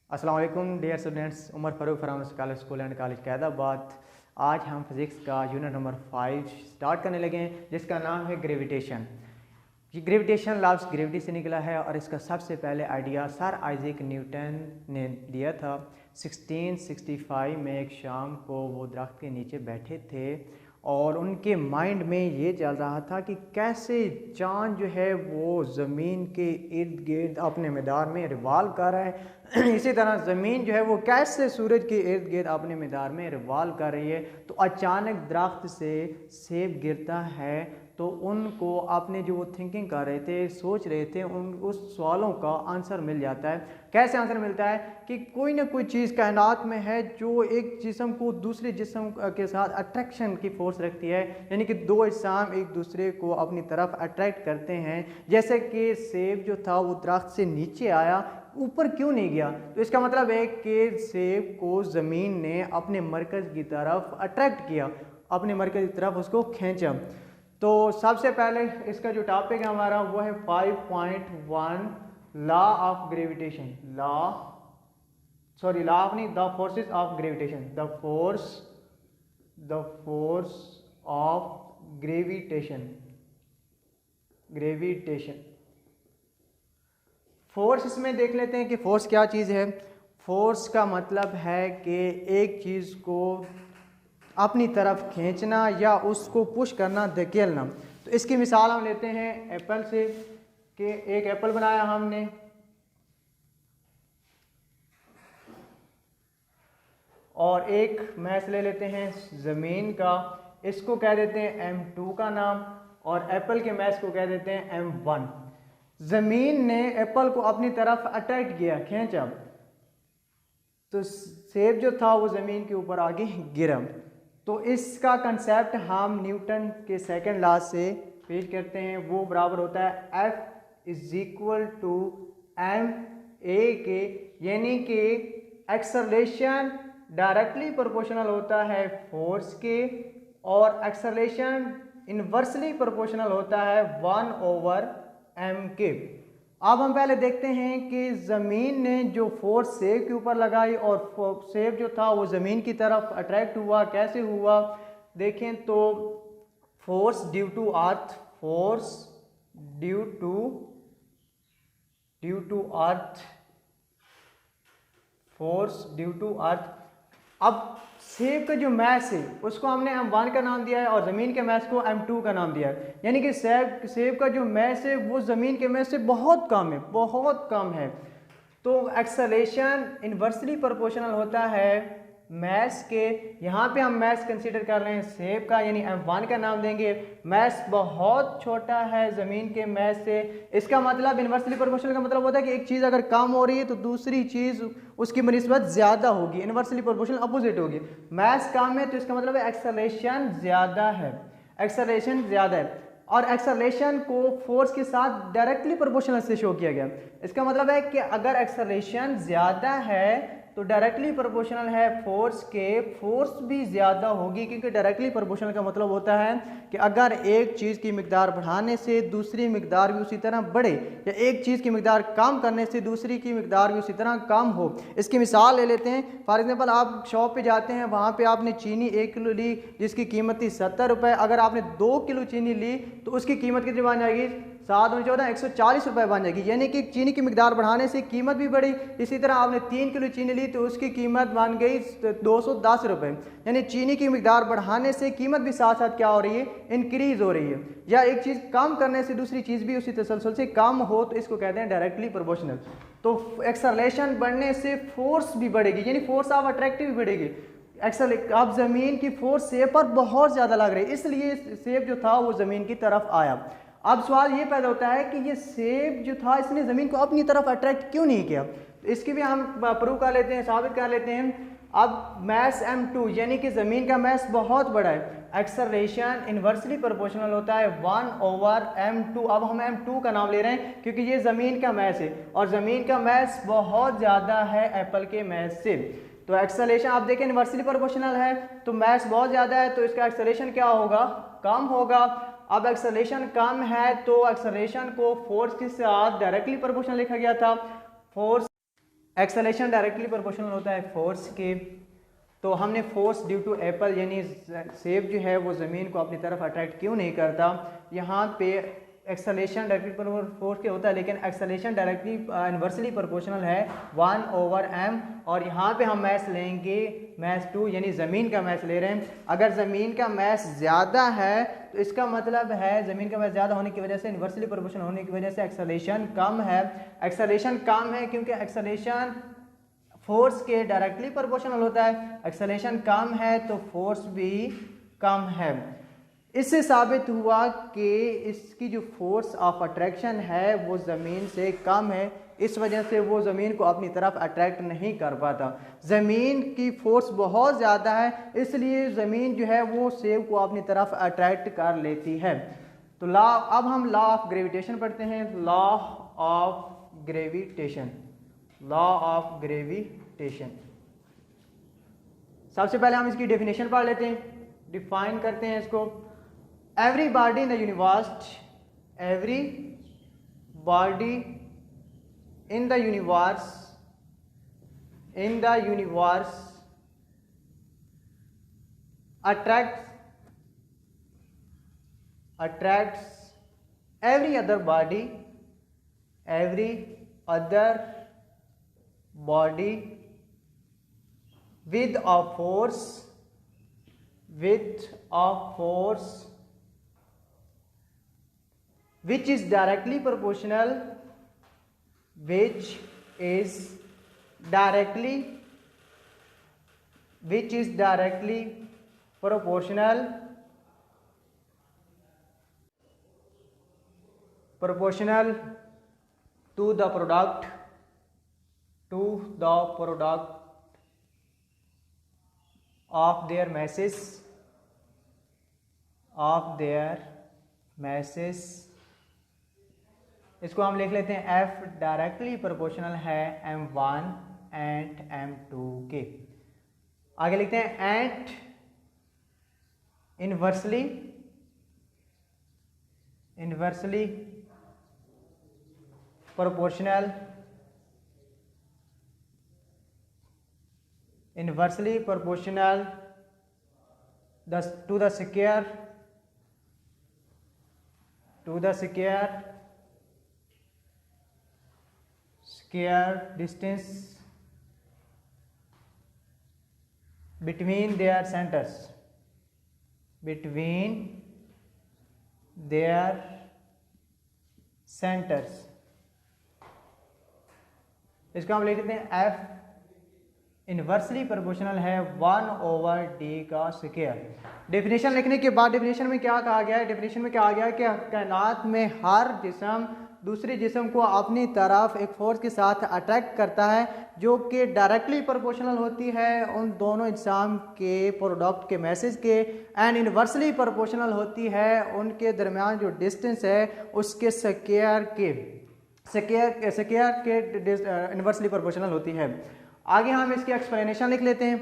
अस्सलाम वालेकुम dear students. Umar Farooq Faram school and college Kaidabad. आज हम फिज़िक्स का यूनिट नंबर 5 स्टार्ट करने लगे हैं, जिसका नाम है ग्रेविटेशन। ये ग्रेविटेशन लफ्ज़ ग्रेविटी से निकला है और इसका सबसे पहले आइडिया सर आइजैक न्यूटन ने दिया था। 1665 में एक शाम को वो दरख्त के नीचे बैठे थे और उनके माइंड में ये चल रहा था कि कैसे चाँद जो है वो ज़मीन के इर्द गिर्द अपने मैदान में रिवाल्व कर रहा है इसी तरह ज़मीन जो है वो कैसे सूरज के इर्द गिर्द अपने मैदान में रिवाल्व कर रही है। तो अचानक दरख्त से सेब गिरता है तो उनको अपने जो वो थिंकिंग कर रहे थे, सोच रहे थे, उन उस सवालों का आंसर मिल जाता है। कैसे आंसर मिलता है कि कोई ना कोई चीज़ कायनात में है जो एक जिस्म को दूसरे जिस्म के साथ अट्रैक्शन की फोर्स रखती है, यानी कि दो अजसाम एक दूसरे को अपनी तरफ अट्रैक्ट करते हैं। जैसे कि सेब जो था वो दरख्त से नीचे आया, ऊपर क्यों नहीं गया? तो इसका मतलब है कि सेब को ज़मीन ने अपने मरकज़ की तरफ अट्रैक्ट किया, अपने मरकज़ की तरफ उसको खींचा। तो सबसे पहले इसका जो टॉपिक है हमारा वो है 5.1 law of gravitation. Law of नहीं, the forces of gravitation. The force of gravitation. Force इसमें देख लेते हैं कि फोर्स क्या चीज़ है। फोर्स का मतलब है कि एक चीज़ को अपनी तरफ खींचना या उसको पुश करना, धकेलना। तो इसकी मिसाल हम लेते हैं एप्पल से कि एक एप्पल बनाया हमने और एक मैस ले लेते हैं ज़मीन का, इसको कह देते हैं M2 का नाम और एप्पल के मैस को कह देते हैं M1। ज़मीन ने एप्पल को अपनी तरफ अट्रैक्ट किया, खींचा, तो सेब जो था वो ज़मीन के ऊपर आगे गिरा। तो इसका कंसेप्ट हम न्यूटन के सेकंड लॉ से पेश करते हैं। वो बराबर होता है F = ma के, यानी कि एक्सेलरेशन डायरेक्टली प्रोपोर्शनल होता है फोर्स के और एक्सेलरेशन इन्वर्सली प्रोपोर्शनल होता है 1/m के। अब हम पहले देखते हैं कि ज़मीन ने जो फोर्स सेब के ऊपर लगाई और सेब जो था वो ज़मीन की तरफ अट्रैक्ट हुआ। कैसे हुआ देखें तो फोर्स ड्यू टू अर्थ। अब सेब का जो मैस है उसको हमने M1 का नाम दिया है और ज़मीन के मैस को M2 का नाम दिया है, यानी कि सेब का जो मैस है वो ज़मीन के मैस से बहुत कम है। तो एक्सेलरेशन इन्वर्सली प्रोपोर्शनल होता है मैस के। यहाँ पे हम मैस कंसीडर कर रहे हैं सेब का, यानी M1 का नाम देंगे। मैस बहुत छोटा है ज़मीन के मैस से। इसका मतलब इन्वर्सली प्रोपोर्शनल का मतलब होता है कि एक चीज़ अगर कम हो रही है तो दूसरी चीज़ उसकी बनिस्बत ज़्यादा होगी, इन्वर्सली प्रोपोर्शनल अपोजिट होगी। मैस कम है तो इसका मतलब है एक्सेलरेशन ज़्यादा है और एक्सेलरेशन को फोर्स के साथ डायरेक्टली प्रोपोर्शनल से शो किया गया। इसका मतलब है कि अगर एक्सेलरेशन ज़्यादा है तो डायरेक्टली प्रोपोर्शनल है फोर्स के, फोर्स भी ज़्यादा होगी, क्योंकि डायरेक्टली प्रोपोर्शनल का मतलब होता है कि अगर एक चीज़ की मिकदार बढ़ाने से दूसरी मिकदार भी उसी तरह बढ़े या एक चीज़ की मिकदार कम करने से दूसरी की मिकदार भी उसी तरह कम हो। इसकी मिसाल ले लेते हैं। फॉर एग्जांपल आप शॉप पे जाते हैं, वहाँ पे आपने चीनी 1 किलो ली जिसकी कीमत थी 70 रुपये। अगर आपने 2 किलो चीनी ली तो उसकी कीमत कितनी बन जाएगी? 7 × 14 140 रुपये बन जाएगी, यानी कि चीनी की मिकदार बढ़ाने से कीमत भी बढ़ी। इसी तरह आपने 3 किलो चीनी ली तो उसकी कीमत बन गई 210 रुपये, यानी चीनी की मिकदार बढ़ाने से कीमत भी साथ साथ क्या हो रही है? इंक्रीज हो रही है। या एक चीज़ कम करने से दूसरी चीज़ भी उसी तसलसल से कम हो तो इसको कहते हैं डायरेक्टली प्रोपोर्शनल। तो एक्सेलरेशन बढ़ने से फोर्स भी बढ़ेगी, यानी फोर्स ऑफ अट्रैक्टिव भी बढ़ेगी। अब ज़मीन की फोर्स सेब पर बहुत ज़्यादा लग रही है, इसलिए सेब जो था वो ज़मीन की तरफ आया। अब सवाल ये पैदा होता है कि ये सेब जो था इसने ज़मीन को अपनी तरफ अट्रैक्ट क्यों नहीं किया? तो इसकी भी हम प्रूव कर लेते हैं, साबित कर लेते हैं। अब मैस M2 यानी कि ज़मीन का मैस बहुत बड़ा है, एक्सेलरेशन इन्वर्सली प्रोपोर्शनल होता है 1/m2। अब हम M2 का नाम ले रहे हैं क्योंकि ये ज़मीन का मैस है और ज़मीन का मैस बहुत ज़्यादा है एप्पल के मैस से। तो एक्सेलरेशन आप देखें इन्वर्सली प्रोपोर्शनल है तो मैस बहुत ज़्यादा है तो इसका एक्सेलरेशन क्या होगा? कम होगा। अब एक्सेलरेशन कम है तो एक्सेलरेशन को फोर्स के साथ डायरेक्टली प्रोपोर्शनल लिखा गया था। फोर्स एक्सेलेरेशन डायरेक्टली प्रोपोर्शनल होता है फोर्स के। तो हमने फोर्स ड्यू टू एप्पल यानी सेब जो है वो ज़मीन को अपनी तरफ अट्रैक्ट क्यों नहीं करता, यहाँ पे एक्सेलेरेशन डायरेक्टली फोर्स के होता है, लेकिन एक्सेलेरेशन डायरेक्टली इन्वर्सली प्रोपोर्शनल है 1/m। और यहाँ पे हम मैस लेंगे मैस 2 यानी ज़मीन का मैस ले रहे हैं। अगर ज़मीन का मैस ज़्यादा है तो इसका मतलब है ज़मीन का मैस ज़्यादा होने की वजह से इन्वर्सली प्रोपोर्शनल होने की वजह से एक्सेलेरेशन कम है। एक्सेलेरेशन कम है क्योंकि एक्सेलेरेशन फोर्स के डायरेक्टली प्रोपोर्शनल होता है, एक्सेलेरेशन कम है तो फोर्स भी कम है। इससे साबित हुआ कि इसकी जो फोर्स ऑफ अट्रैक्शन है वो ज़मीन से कम है, इस वजह से वो ज़मीन को अपनी तरफ अट्रैक्ट नहीं कर पाता। ज़मीन की फोर्स बहुत ज़्यादा है, इसलिए ज़मीन जो है वो सेब को अपनी तरफ अट्रैक्ट कर लेती है। तो अब हम लॉ ऑफ ग्रेविटेशन पढ़ते हैं। Law of gravitation, law of gravitation. सबसे पहले हम इसकी डेफिनेशन पढ़ लेते हैं, डिफाइन करते हैं इसको। Every body in the universe, every body in the universe, in the universe attracts every other body, every other body with a force, with a force which is directly proportional, which is directly proportional to the product of their masses, इसको हम लिख लेते हैं F directly proportional है M1 and M2 के। आगे लिखते हैं and inversely proportional to the square distance between their centers, इसको हम लिख देते हैं F इनवर्सली प्रोपोर्शनल है 1/d का स्क्वायर। डेफिनेशन लिखने के बाद डेफिनेशन में क्या कहा गया है, डेफिनेशन में क्या आ गया है कि कायनात में हर जिस्म दूसरे जिस्म को अपनी तरफ एक फोर्स के साथ अट्रैक्ट करता है जो कि डायरेक्टली प्रोपोर्शनल होती है उन दोनों इज्साम के प्रोडक्ट के मैसेज के, एंड इनवर्सली प्रोपोर्शनल होती है उनके दरमियान जो डिस्टेंस है उसके स्क्वायर के इनवर्सली प्रोपोर्शनल होती है। आगे हम इसकी एक्सप्लेनेशन लिख लेते हैं।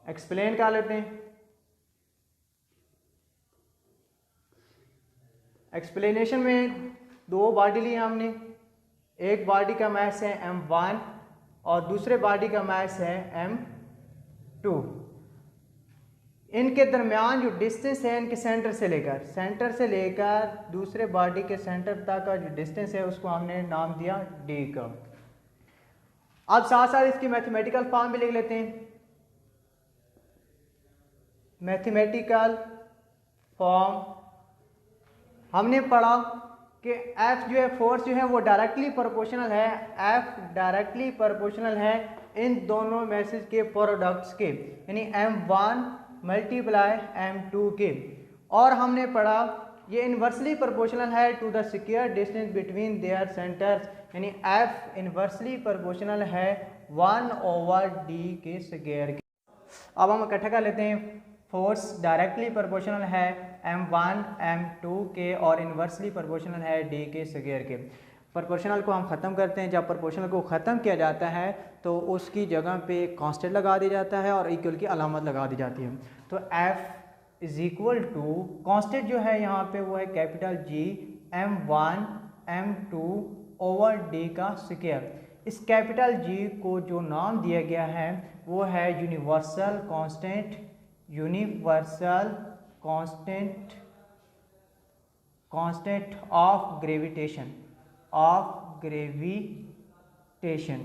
एक्सप्लेन कर लेते हैं। एक्सप्लेनेशन में दो बॉडी ली हमने, एक बॉडी का मास है M1 और दूसरे बॉडी का मास है M2। इनके दरमियान जो डिस्टेंस है इनके सेंटर से लेकर दूसरे बॉडी के सेंटर तक का जो डिस्टेंस है उसको हमने नाम दिया d का। अब साथ साथ इसकी मैथमेटिकल फॉर्म भी लिख लेते हैं। मैथमेटिकल फॉर्म हमने पढ़ा कि F जो है फोर्स जो है वो डायरेक्टली प्रोपोर्शनल है, F डायरेक्टली प्रोपोर्शनल है इन दोनों मैसेज के प्रोडक्ट्स के, यानी M1 मल्टीप्लाई M2 के। और हमने पढ़ा ये इनवर्सली प्रोपोर्शनल है to the square distance between their centres, यानी F इनवर्सली प्रोपोर्शनल है 1/d के स्क्वायर के। अब हम इकट्ठा कर लेते हैं। फोर्स डायरेक्टली प्रोपोर्शनल है M1 M2 के और इनवर्सली प्रोपोर्शनल है d के स्क्वायर के। प्रोपोर्शनल को हम ख़त्म करते हैं, जब प्रोपोर्शनल को ख़त्म किया जाता है तो उसकी जगह पे कांस्टेंट लगा दिया जाता है और इक्वल की अलामत लगा दी जाती है। तो f is equal to constant जो है यहाँ पे वो है capital G m1 m2 over d का स्क्वायर। इस कैपिटल G को जो नाम दिया गया है वो है universal constant, universal constant, constant of gravitation, of gravitation,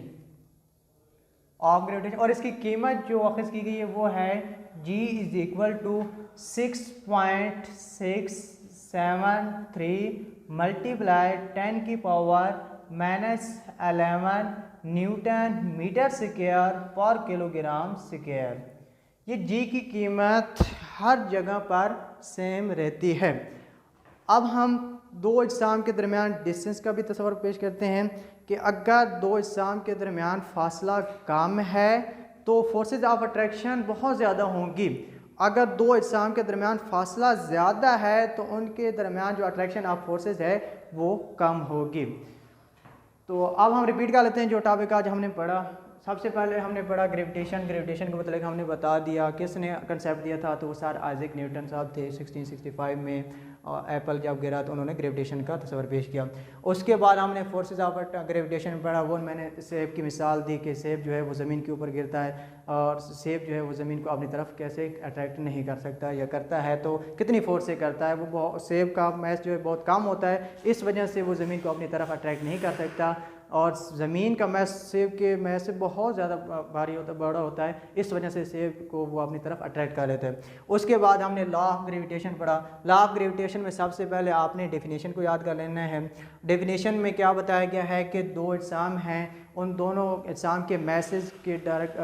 of gravitation. और इसकी कीमत जो अखज़ की गई है वो है G is equal to 6.673 multiply 10 की पावर -11 न्यूटन मीटर स्क्वायर पर किलोग्राम स्क्वायर। ये G की कीमत हर जगह पर सेम रहती है। अब हम दो अजसाम के दरमियान डिस्टेंस का भी तस्वर पेश करते हैं कि अगर दो अजसाम के दरमियान फासला कम है तो फोर्सेस ऑफ अट्रैक्शन बहुत ज़्यादा होंगी। अगर दो अजसाम के दरमियान फासला ज़्यादा है तो उनके दरमियान जो अट्रैक्शन ऑफ फोर्सेस है वो कम होगी। तो अब हम रिपीट कर लेते हैं जो टॉपिक आज हमने पढ़ा। सबसे पहले हमने पढ़ा ग्रेविटेशन। ग्रेविटेशन के मतलब हमने बता दिया, किसने कंसेप्ट दिया था, तो वो सर आइजैक न्यूटन साहब थे 1665 में। एप्पल जब गिरा तो उन्होंने ग्रेविटेशन का तस्वर पेश किया। उसके बाद हमने फोर्सेस ऑफ ग्रेविटेशन पढ़ा। वो मैंने सेब की मिसाल दी कि सेब जो है वो ज़मीन के ऊपर गिरता है और सेब जो है वो ज़मीन को अपनी तरफ कैसे अट्रैक्ट नहीं कर सकता, या करता है तो कितनी फोर्स से करता है। वो सेब का मैस जो है बहुत कम होता है, इस वजह से वो ज़मीन को अपनी तरफ अट्रैक्ट नहीं कर सकता। और ज़मीन का मैस सेब के मैस से बहुत ज़्यादा भारी होता, बड़ा होता है, इस वजह से सेब को वो अपनी तरफ अट्रैक्ट कर लेते हैं। उसके बाद हमने लॉ ऑफ ग्रेविटेशन पढ़ा। लॉ ऑफ ग्रेविटेशन में सबसे पहले आपने डेफिनेशन को याद कर लेना है। डेफिनेशन में क्या बताया गया है कि दो अजसाम हैं, उन दोनों अजसाम के मैसेज के डायरेक्ट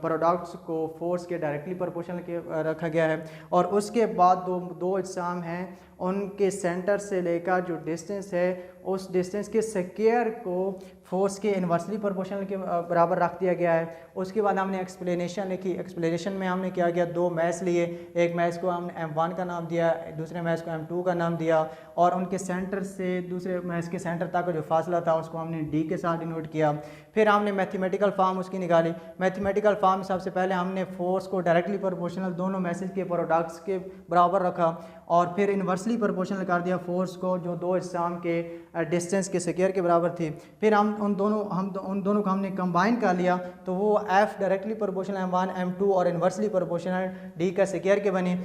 प्रोडक्ट्स को फोर्स के डायरेक्टली प्रोपोर्शनल के रखा गया है। और उसके बाद दो अजसाम हैं, उनके सेंटर से लेकर जो डिस्टेंस है उस डिस्टेंस के स्क्वायर को फोर्स के इन्वर्सली प्रोपोर्शनल के बराबर रख दिया गया है। उसके बाद हमने एक्सप्लेनेशन लिखी। एक्सप्लेनेशन में हमने क्या किया, दो मैस लिए, एक मैस को हमने m1 का नाम दिया, दूसरे मैस को m2 का नाम दिया, और उनके सेंटर से दूसरे मैस के सेंटर तक का जो फासला था उसको हमने d के साथ डिनोट किया। फिर हमने मैथमेटिकल फॉर्म उसकी निकाली। मैथमेटिकल फॉर्म सबसे पहले हमने फोर्स को डायरेक्टली प्रोपोर्शनल दोनों मैसेज के प्रोडक्ट्स के बराबर रखा, और फिर इन्वर्सली प्रोपोर्शनल कर दिया फोर्स को जो दो अजसाम के डिस्टेंस के स्क्वायर के बराबर थी। फिर हम उन दोनों को हमने कंबाइन कर लिया तो वो F directly proportional m1 m2 और इन्वर्सली प्रोपोर्शनल d का स्क्वायर के बने।